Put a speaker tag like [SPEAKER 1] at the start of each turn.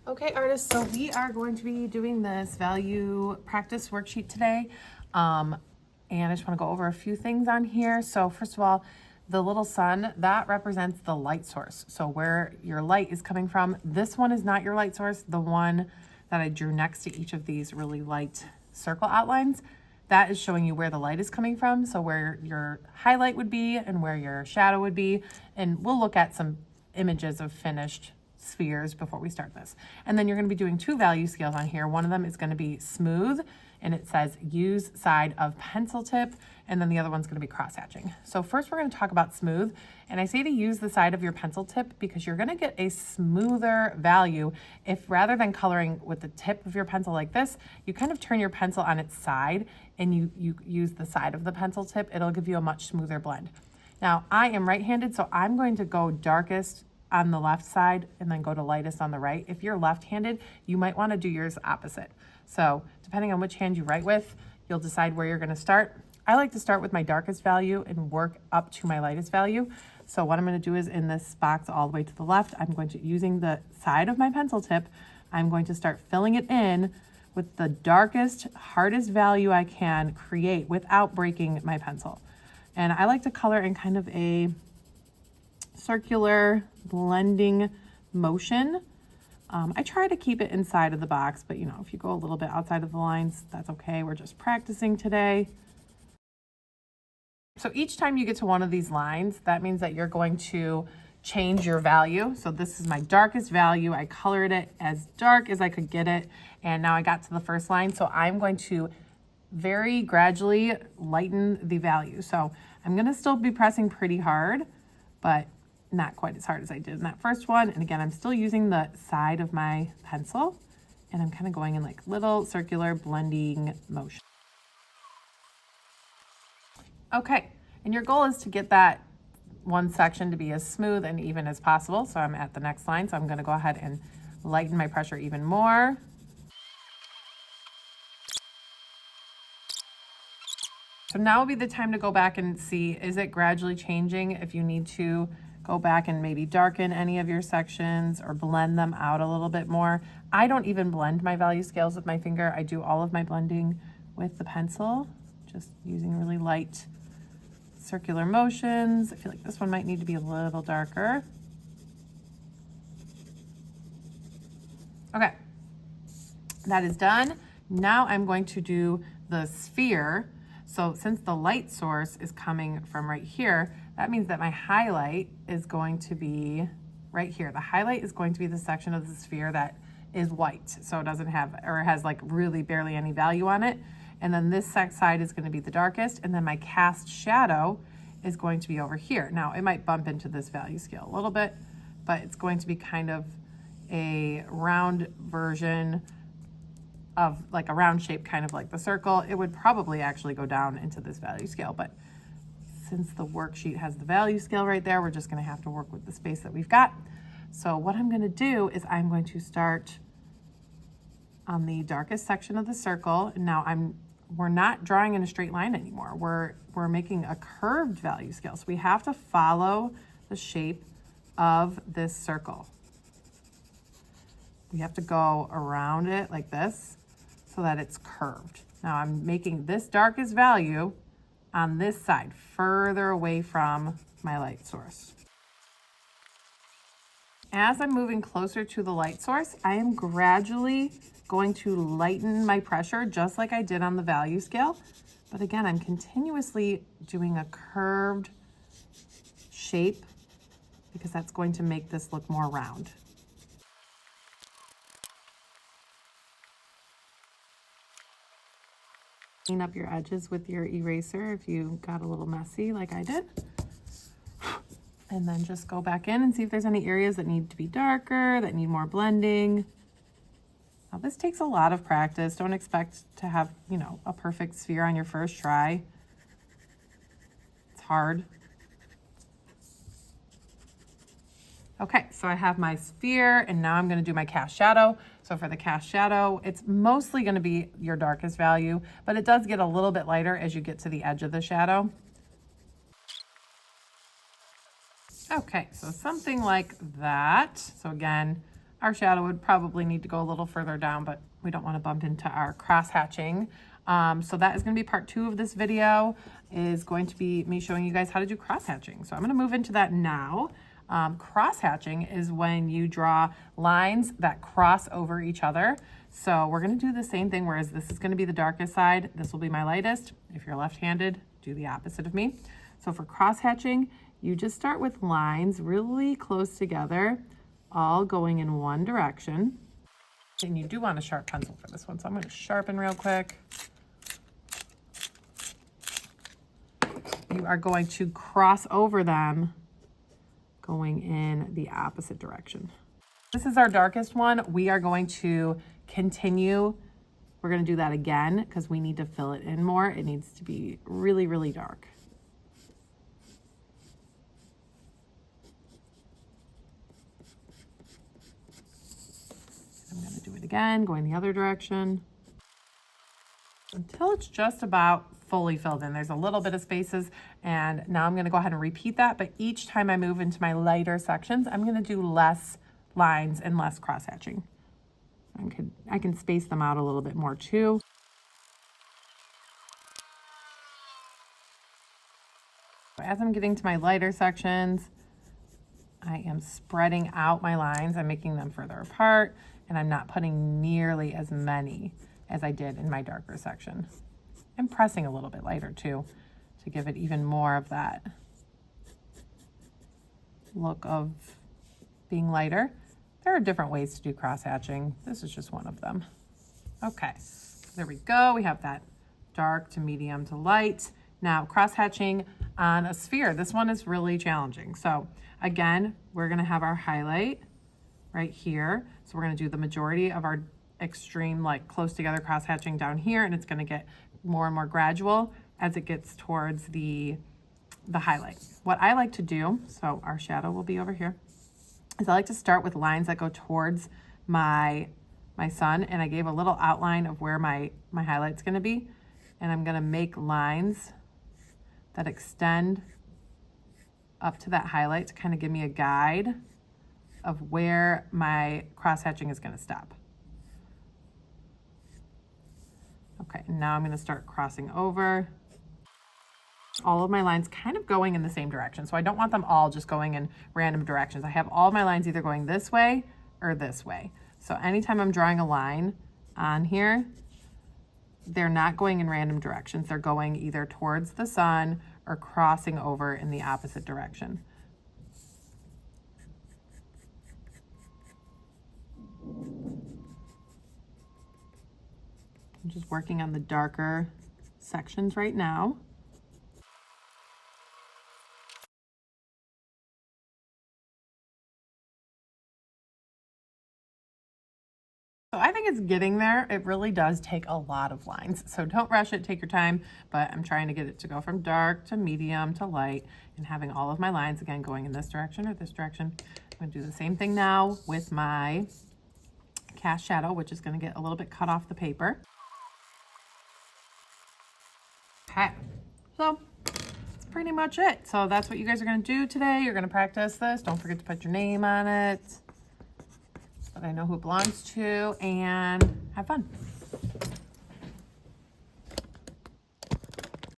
[SPEAKER 1] Okay, artists, so we are going to be doing this value practice worksheet today. And I just want to go over a few things on here. So first of all, the little sun, that represents the light source. So where your light is coming from, this one is not your light source. The one that I drew next to each of these really light circle outlines, that is showing you where the light is coming from. So where your highlight would be and where your shadow would be. And we'll look at some images of finished spheres before we start this. And then you're going to be doing two value scales on here. One of them is going to be smooth, and it says use side of pencil tip, and then the other one's going to be cross hatching. So first we're going to talk about smooth, and I say to use the side of your pencil tip because you're going to get a smoother value if rather than coloring with the tip of your pencil like this, you kind of turn your pencil on its side and you use the side of the pencil tip. It'll give you a much smoother blend. Now I am right-handed, so I'm going to go darkest on the left side and then go to lightest on the right. If you're left-handed, you might want to do yours opposite. So depending on which hand you write with, you'll decide where you're going to start. I like to start with my darkest value and work up to my lightest value. So what I'm going to do is in this box all the way to the left, I'm going to, using the side of my pencil tip, I'm going to start filling it in with the darkest, hardest value I can create without breaking my pencil. And I like to color in kind of a circular blending motion. I try to keep it inside of the box, but you know, if you go a little bit outside of the lines, that's okay. We're just practicing today. So each time you get to one of these lines, that means that you're going to change your value. So this is my darkest value. I colored it as dark as I could get it. And now I got to the first line. So I'm going to very gradually lighten the value. So I'm going to still be pressing pretty hard, but not quite as hard as I did in that first one. And again, I'm still using the side of my pencil and I'm kind of going in like little circular blending motion. Okay, and your goal is to get that one section to be as smooth and even as possible. So I'm at the next line, so I'm going to go ahead and lighten my pressure even more. So now will be the time to go back and see, is it gradually changing? If you need to go back and maybe darken any of your sections or blend them out a little bit more. I don't even blend my value scales with my finger. I do all of my blending with the pencil, just using really light circular motions. I feel like this one might need to be a little darker. Okay, that is done. Now I'm going to do the sphere. So since the light source is coming from right here, that means that my highlight is going to be right here. The highlight is going to be the section of the sphere that is white. So it doesn't have, or has like really barely any value on it. And then this side is going to be the darkest. And then my cast shadow is going to be over here. Now it might bump into this value scale a little bit, but it's going to be kind of a round version of like a round shape, kind of like the circle. It would probably actually go down into this value scale, but since the worksheet has the value scale right there, we're just going to have to work with the space that we've got. So what I'm going to do is I'm going to start on the darkest section of the circle. And now we're not drawing in a straight line anymore. We're making a curved value scale. So we have to follow the shape of this circle. We have to go around it like this so that it's curved. Now I'm making this darkest value on this side, further away from my light source. As I'm moving closer to the light source, I am gradually going to lighten my pressure just like I did on the value scale. But again, I'm continuously doing a curved shape because that's going to make this look more round. Clean up your edges with your eraser if you got a little messy like I did. And then just go back in and see if there's any areas that need to be darker, that need more blending. Now this takes a lot of practice. Don't expect to have, you know, a perfect sphere on your first try. It's hard. Okay, so I have my sphere and now I'm gonna do my cast shadow. So for the cast shadow, it's mostly gonna be your darkest value, but it does get a little bit lighter as you get to the edge of the shadow. Okay, so something like that. So again, our shadow would probably need to go a little further down, but we don't want to bump into our cross hatching. So that is going to be part 2 of this video, is going to be me showing you guys how to do cross hatching. So I'm going to move into that now. Cross hatching is when you draw lines that cross over each other. So we're going to do the same thing, whereas this is going to be the darkest side. This will be my lightest. If you're left-handed, do the opposite of me. So for cross hatching, you just start with lines really close together, all going in one direction. And you do want a sharp pencil for this one, so I'm going to sharpen real quick. You are going to cross over them going in the opposite direction. This is our darkest one. We are going to continue. We're going to do that again because we need to fill it in more. It needs to be really, really dark. I'm going to do it again, going the other direction until it's just about fully filled in. There's a little bit of spaces, and now I'm going to go ahead and repeat that, but each time I move into my lighter sections, I'm going to do less lines and less cross hatching. I can space them out a little bit more too. As I'm getting to my lighter sections, I am spreading out my lines. I'm making them further apart, and I'm not putting nearly as many as I did in my darker section. I'm pressing a little bit lighter too to give it even more of that look of being lighter. There are different ways to do cross hatching. This is just one of them. Okay, there we go. We have that dark to medium to light. Now cross hatching on a sphere. This one is really challenging. So again, we're gonna have our highlight right here. So we're gonna do the majority of our extreme, like close together cross hatching down here, and it's gonna get more and more gradual as it gets towards the highlight. What I like to do, so our shadow will be over here, is I like to start with lines that go towards my sun, and I gave a little outline of where my highlight's gonna be, and I'm gonna make lines that extend up to that highlight to kind of give me a guide of where my cross hatching is gonna stop. Okay, and now I'm going to start crossing over. All of my lines kind of going in the same direction. So I don't want them all just going in random directions. I have all my lines either going this way or this way. So anytime I'm drawing a line on here, they're not going in random directions. They're going either towards the sun or crossing over in the opposite direction. I'm just working on the darker sections right now. So I think it's getting there. It really does take a lot of lines. So don't rush it, take your time, but I'm trying to get it to go from dark to medium to light and having all of my lines again going in this direction or this direction. I'm gonna do the same thing now with my cast shadow, which is gonna get a little bit cut off the paper. Okay, so that's pretty much it. So that's what you guys are gonna do today. You're gonna practice this. Don't forget to put your name on it so that I know who it belongs to, and have fun.